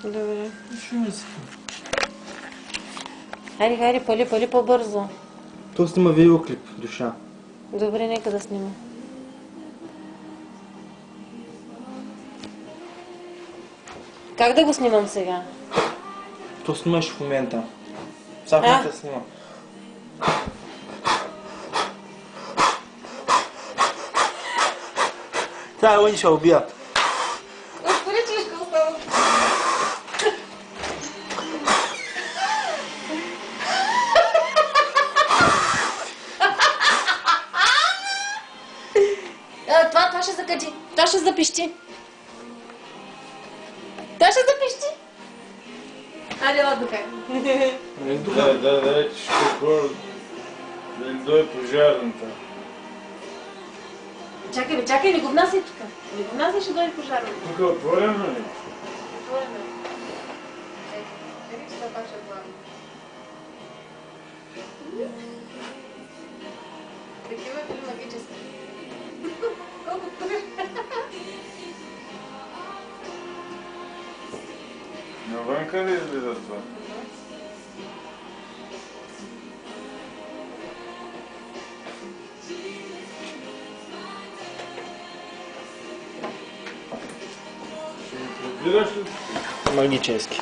Добре. Шумица. Хайде, хайде, пали по-бързо. То снима видеоклип, душа. Добре, нека да снима. Как да го снимам сега? То снимаш в момента. Сега в момента снима. Тя они ще убият. Господи, че ще остава. Това ще закади. Това ще запищи. Това ще запищи. Айде, отдухай. Да, че ще хора да им дойде пожарната. Чакай, не го внасяй тук. Не го внасяй, ще дойде пожарната. Тук е отворено ли? Отворено. Чакай, че това пак ще отворено. Такива били магически. Колко тъж. Навънка ли излиза това? Ще ги прибираш ли? Магически.